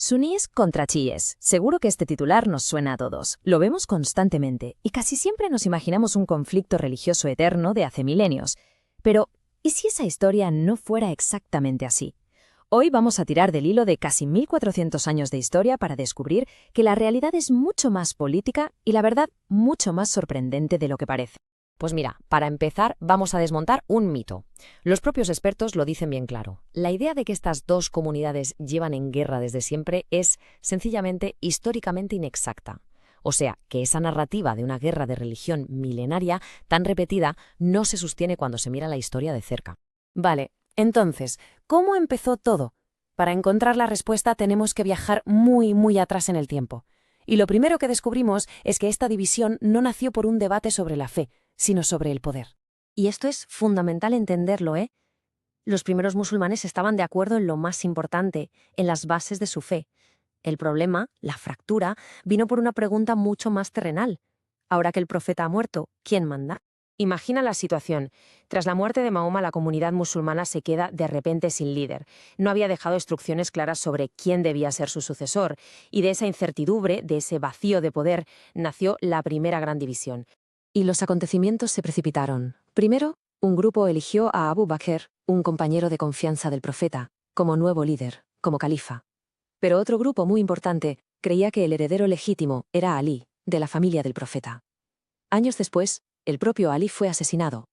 Suníes contra chiíes. Seguro que este titular nos suena a todos. Lo vemos constantemente y casi siempre nos imaginamos un conflicto religioso eterno de hace milenios. Pero, ¿y si esa historia no fuera exactamente así? Hoy vamos a tirar del hilo de casi 1400 años de historia para descubrir que la realidad es mucho más política y la verdad mucho más sorprendente de lo que parece. Pues mira, para empezar vamos a desmontar un mito. Los propios expertos lo dicen bien claro. La idea de que estas dos comunidades llevan en guerra desde siempre es sencillamente históricamente inexacta. O sea, que esa narrativa de una guerra de religión milenaria tan repetida no se sostiene cuando se mira la historia de cerca. Vale, entonces, ¿cómo empezó todo? Para encontrar la respuesta tenemos que viajar muy atrás en el tiempo. Y lo primero que descubrimos es que esta división no nació por un debate sobre la fe, sino sobre el poder. Y esto es fundamental entenderlo, ¿eh? Los primeros musulmanes estaban de acuerdo en lo más importante, en las bases de su fe. El problema, la fractura, vino por una pregunta mucho más terrenal. Ahora que el profeta ha muerto, ¿quién manda? Imagina la situación. Tras la muerte de Mahoma, la comunidad musulmana se queda de repente sin líder. No había dejado instrucciones claras sobre quién debía ser su sucesor, y de esa incertidumbre, de ese vacío de poder, nació la primera gran división. Y los acontecimientos se precipitaron. Primero, un grupo eligió a Abu Bakr, un compañero de confianza del profeta, como nuevo líder, como califa. Pero otro grupo muy importante creía que el heredero legítimo era Ali, de la familia del profeta. Años después, el propio Ali fue asesinado.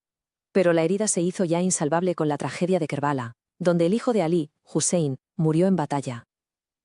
Pero la herida se hizo ya insalvable con la tragedia de Kerbala, donde el hijo de Ali, Hussein, murió en batalla.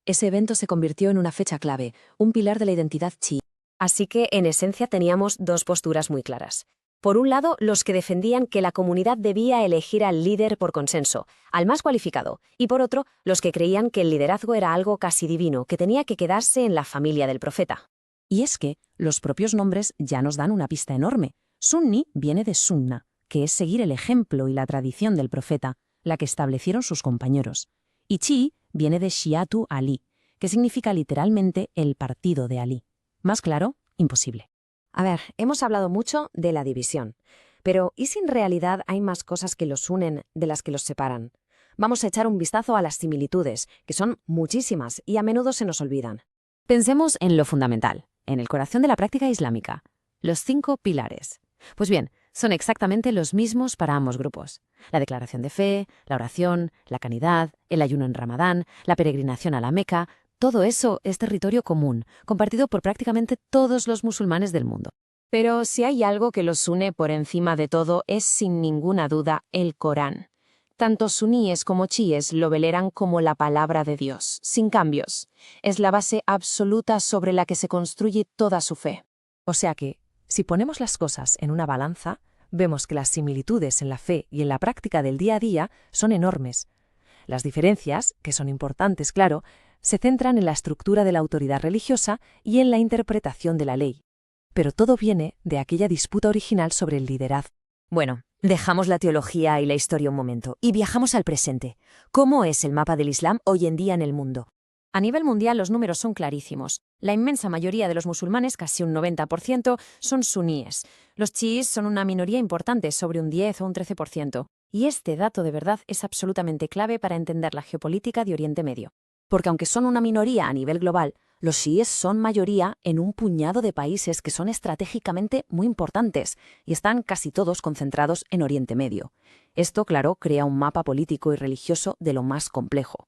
Ese evento se convirtió en una fecha clave, un pilar de la identidad chií. Así que, en esencia, teníamos dos posturas muy claras. Por un lado, los que defendían que la comunidad debía elegir al líder por consenso, al más cualificado, y por otro, los que creían que el liderazgo era algo casi divino, que tenía que quedarse en la familia del profeta. Y es que los propios nombres ya nos dan una pista enorme. Sunni viene de sunna, que es seguir el ejemplo y la tradición del profeta, la que establecieron sus compañeros. Y chií viene de Shiatu Ali, que significa literalmente el partido de Ali. Más claro, imposible. A ver, hemos hablado mucho de la división, pero ¿y si en realidad hay más cosas que los unen de las que los separan? Vamos a echar un vistazo a las similitudes, que son muchísimas y a menudo se nos olvidan. Pensemos en lo fundamental, en el corazón de la práctica islámica, los 5 pilares. Pues bien, son exactamente los mismos para ambos grupos. La declaración de fe, la oración, la caridad, el ayuno en Ramadán, la peregrinación a la Meca. Todo eso es territorio común, compartido por prácticamente todos los musulmanes del mundo. Pero si hay algo que los une por encima de todo es sin ninguna duda el Corán. Tanto suníes como chiíes lo veneran como la palabra de Dios, sin cambios. Es la base absoluta sobre la que se construye toda su fe. O sea que, si ponemos las cosas en una balanza, vemos que las similitudes en la fe y en la práctica del día a día son enormes. Las diferencias, que son importantes, claro, se centran en la estructura de la autoridad religiosa y en la interpretación de la ley. Pero todo viene de aquella disputa original sobre el liderazgo. Bueno, dejamos la teología y la historia un momento y viajamos al presente. ¿Cómo es el mapa del Islam hoy en día en el mundo? A nivel mundial los números son clarísimos. La inmensa mayoría de los musulmanes, casi un 90%, son suníes. Los chiíes son una minoría importante, sobre un 10 o un 13%. Y este dato de verdad es absolutamente clave para entender la geopolítica de Oriente Medio. Porque aunque son una minoría a nivel global, los chiíes son mayoría en un puñado de países que son estratégicamente muy importantes y están casi todos concentrados en Oriente Medio. Esto, claro, crea un mapa político y religioso de lo más complejo.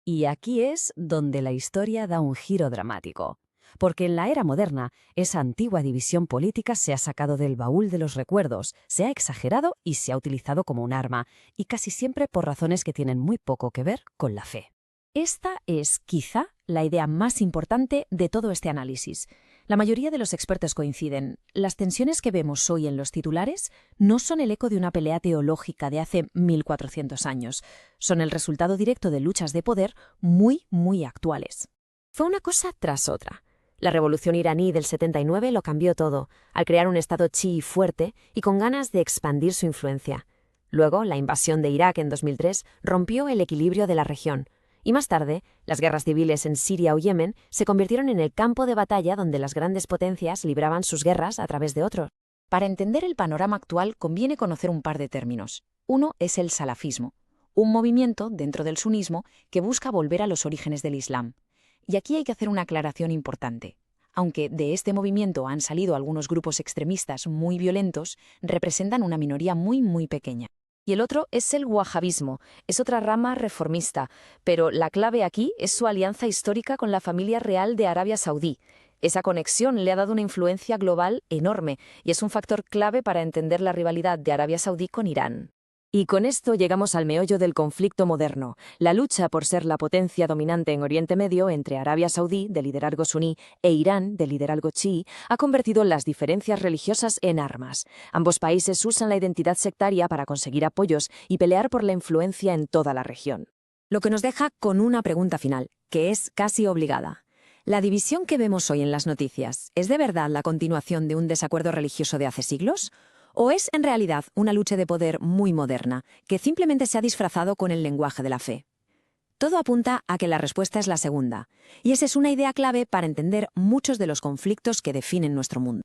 Y aquí es donde la historia da un giro dramático. Porque en la era moderna, esa antigua división política se ha sacado del baúl de los recuerdos, se ha exagerado y se ha utilizado como un arma, y casi siempre por razones que tienen muy poco que ver con la fe. Esta es, quizá, la idea más importante de todo este análisis. La mayoría de los expertos coinciden. Las tensiones que vemos hoy en los titulares no son el eco de una pelea teológica de hace 1400 años. Son el resultado directo de luchas de poder muy actuales. Fue una cosa tras otra. La revolución iraní del 79 lo cambió todo, al crear un estado chií fuerte y con ganas de expandir su influencia. Luego, la invasión de Irak en 2003 rompió el equilibrio de la región. Y más tarde, las guerras civiles en Siria o Yemen se convirtieron en el campo de batalla donde las grandes potencias libraban sus guerras a través de otros. Para entender el panorama actual conviene conocer un par de términos. Uno es el salafismo, un movimiento dentro del sunismo que busca volver a los orígenes del Islam. Y aquí hay que hacer una aclaración importante. Aunque de este movimiento han salido algunos grupos extremistas muy violentos, representan una minoría muy pequeña. Y el otro es el wahabismo, es otra rama reformista, pero la clave aquí es su alianza histórica con la familia real de Arabia Saudí. Esa conexión le ha dado una influencia global enorme y es un factor clave para entender la rivalidad de Arabia Saudí con Irán. Y con esto llegamos al meollo del conflicto moderno, la lucha por ser la potencia dominante en Oriente Medio entre Arabia Saudí, de liderazgo suní, e Irán, de liderazgo chií, ha convertido las diferencias religiosas en armas. Ambos países usan la identidad sectaria para conseguir apoyos y pelear por la influencia en toda la región. Lo que nos deja con una pregunta final, que es casi obligada. ¿La división que vemos hoy en las noticias es de verdad la continuación de un desacuerdo religioso de hace siglos? ¿O es en realidad una lucha de poder muy moderna, que simplemente se ha disfrazado con el lenguaje de la fe? Todo apunta a que la respuesta es la segunda, y esa es una idea clave para entender muchos de los conflictos que definen nuestro mundo.